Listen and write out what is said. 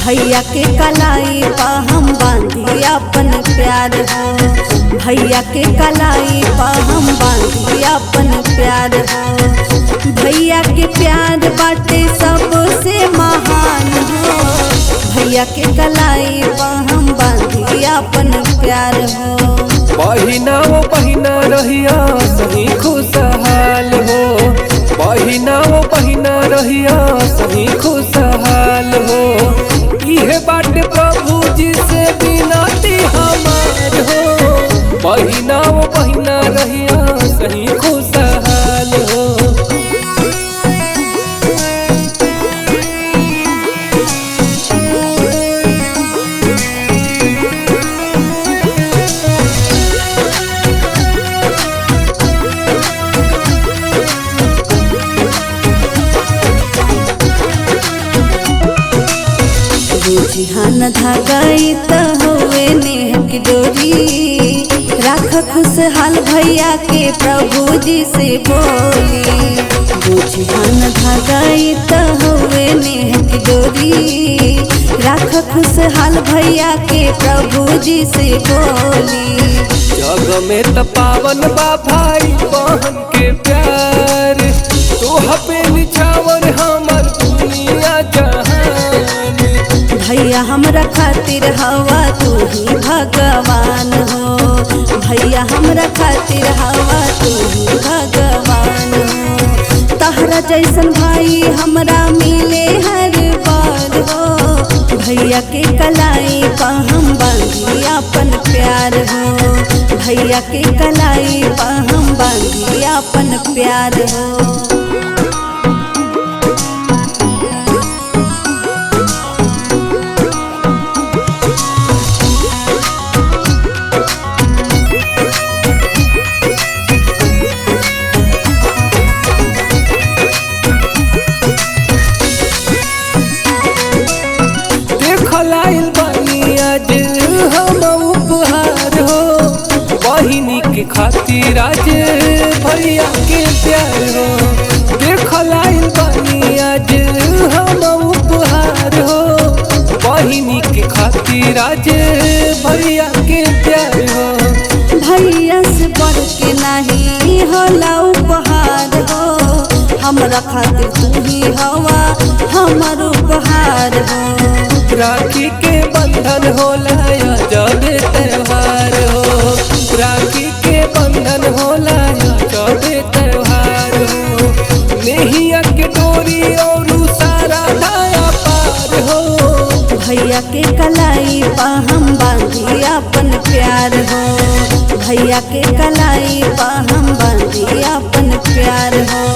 भैया के कलाई पा हम बांधी अपन प्यार हो। भैया के कलाई पा हम बांधी अपन प्यार हो। भैया के प्यार बाटे सबसे महान हो। भैया के कलाई पा हम बांधी अपन प्यार हो। बहिना वो बहिना रहिया सही खुशहाल हो। बहिना वो बहिना रहिया सही खुशहाल हो। इहे बाटे प्रभु जी से बिनती हमार हो। बहिना वो बहिना रहिया सही खुशहाल हो। जिहान धागाई त हुए नेह की डोरी। राख खुशहाल भैया के प्रभु जी से बोली। जिहान धागाई त हुए नेह की डोरी। राख खुशहाल भैया के प्रभु जी से बोली। जग में त पावन बा भाई बहन के प्यार। तोह पे निछावर हमर दुनिया जहान। भैया हमरा खातिर हवा तू ही भगवान हो। भैया हमरा खातिर हवा तू ही भगवान हो। तहरा जैसन भाई हमरा मिले हर बार हो। भैया के कलाई पा हम बांधी अपन प्यार हो। भैया के कलाई पा हम बांधी अपन प्यार हो। बहिनी के खातिर आज भैया के प्यार हो। देखलाइल बानी आज हम उपहार हो। बहिनी के खातिर आज भैया के प्यार हो। भैया से बढ़ के नहीं होला उपहार हो। हमरा खातिर तू ही हवा हमर उपहार हो। राखी के बंधन होला जब त्योहार हो। राखी के बंधन होला जब त्योहार हो। नेहिया के डोरी और सारा दाया पार हो। भैया के कलाई पा हम बांधी अपन प्यार हो। भैया के कलाई पा हम बांधी अपन प्यार हो।